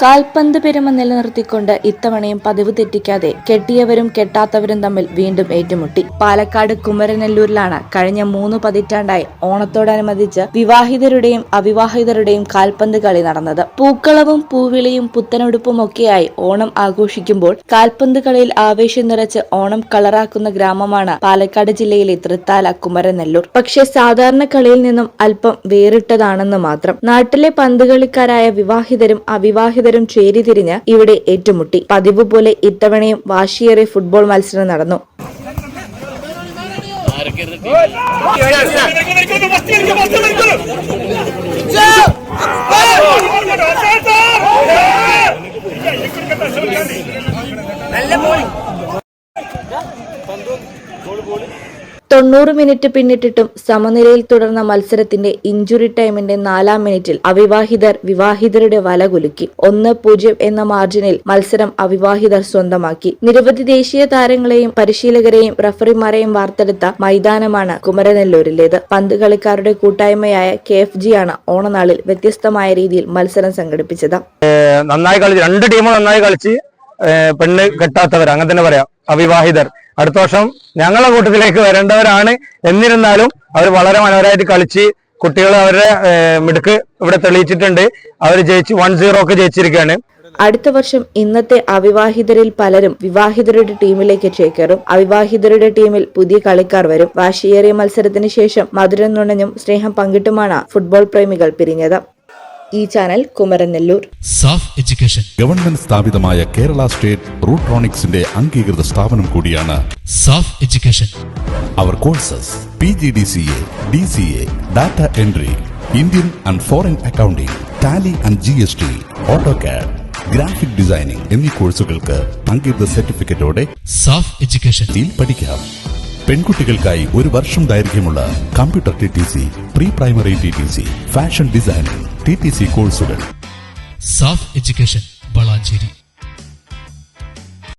കാൽപന്ത് പെരുമ നിലനിർത്തിക്കൊണ്ട് ഇത്തവണയും പതിവ് തെറ്റിക്കാതെ കെട്ടിയവരും കെട്ടാത്തവരും തമ്മിൽ വീണ്ടും ഏറ്റുമുട്ടി. പാലക്കാട് കുമരനെല്ലൂരിലാണ് കഴിഞ്ഞ 3 പതിറ്റാണ്ടായി ഓണത്തോടനുബന്ധിച്ച് വിവാഹിതരുടെയും അവിവാഹിതരുടെയും കാൽപന്ത് കളി നടന്നത്. പൂക്കളവും പൂവിളിയും പുത്തനുടുപ്പുമൊക്കെയായി ഓണം ആഘോഷിക്കുമ്പോൾ കാൽപന്ത് കളിയിൽ ആവേശം നിറച്ച് ഓണം കളറാക്കുന്ന ഗ്രാമമാണ് പാലക്കാട് ജില്ലയിലെ തൃത്താല കുമരനെല്ലൂർ. പക്ഷേ സാധാരണ കളിയിൽ നിന്നും അല്പം വേറിട്ടതാണെന്ന് മാത്രം. നാട്ടിലെ പന്തുകളിക്കാരായ വിവാഹിതരും അവിവാഹിതരും ചേരിതിരിഞ്ഞ് ഇവിടെ ഏറ്റുമുട്ടി. പതിവ് പോലെ ഇത്തവണയും വാശിയേറിയ ഫുട്ബോൾ മത്സരം നടന്നു. തൊണ്ണൂറ് മിനിറ്റ് പിന്നിട്ടിട്ടും സമനിലയിൽ തുടർന്ന മത്സരത്തിന്റെ ഇഞ്ചുറി ടൈമിന്റെ 4-ാം മിനിറ്റിൽ അവിവാഹിതർ വിവാഹിതരുടെ വല കുലുക്കി. 1-0 എന്ന മാർജിനിൽ മത്സരം അവിവാഹിതർ സ്വന്തമാക്കി. നിരവധി ദേശീയ താരങ്ങളെയും പരിശീലകരെയും റഫറിമാരെയും വാർത്തെടുത്ത മൈതാനമാണ് കുമരനെല്ലൂരിലേത്. പന്ത് കളിക്കാരുടെ കൂട്ടായ്മയായ KFG ആണ് ഓണനാളിൽ വ്യത്യസ്തമായ രീതിയിൽ മത്സരം സംഘടിപ്പിച്ചത്. നന്നായി കളിച്ച്, 2 ടീമും നന്നായി കളിച്ച്, പെണ്ണ് കെട്ടാത്തവർ അങ്ങനെ തന്നെ പറയാം, അവിവാഹിതർ അടുത്ത വർഷം ഞങ്ങളുടെ കൂട്ടത്തിലേക്ക് വരേണ്ടവരാണ്. എന്നിരുന്നാലും അവർ വളരെ മനോഹരമായിട്ട് കളിച്ച് കുട്ടികൾ അവരുടെ മിടുക്ക് ഇവിടെ തെളിയിച്ചിട്ടുണ്ട്. അവർ ജയിച്ച് 1-0 ഒക്കെ ജയിച്ചിരിക്കുകയാണ്. അടുത്ത വർഷം ഇന്നത്തെ അവിവാഹിതരിൽ പലരും വിവാഹിതരുടെ ടീമിലേക്ക് ചേക്കേറും. അവിവാഹിതരുടെ ടീമിൽ പുതിയ കളിക്കാർ വരും. വാശിയേറിയ മത്സരത്തിന് ശേഷം മധുരം നുണഞ്ഞും സ്നേഹം പങ്കിട്ടുമാണ് ഫുട്ബോൾ പ്രേമികൾ പിരിഞ്ഞത്. ഈ channel Kumaranellur. SAF education government സ്ഥാപിതമായ കേരള സ്റ്റേറ്റ് റൂട്രോണിക്സിന്റെ അംഗീകൃത സ്ഥാപനം കൂടിയാണ് സാഫ് എഡ്യൂക്കേഷൻ. അവർ courses PGDCA, DCA, data entry, Indian and foreign accounting, Tally and GST, AutoCAD, graphic designing എന്നീ കോഴ്സുകൾക്ക് അംഗീകൃത സർട്ടിഫിക്കറ്റോടെ സാഫ് എഡ്യൂക്കേഷൻ പഠിക്കാം. പെൺകുട്ടികൾക്കായി 1 വർഷം ദൈർഘ്യമുള്ള computer TTC, pre primary TTC, fashion designing TTC കോഴ്സുകൾ. SAF education Valanchery.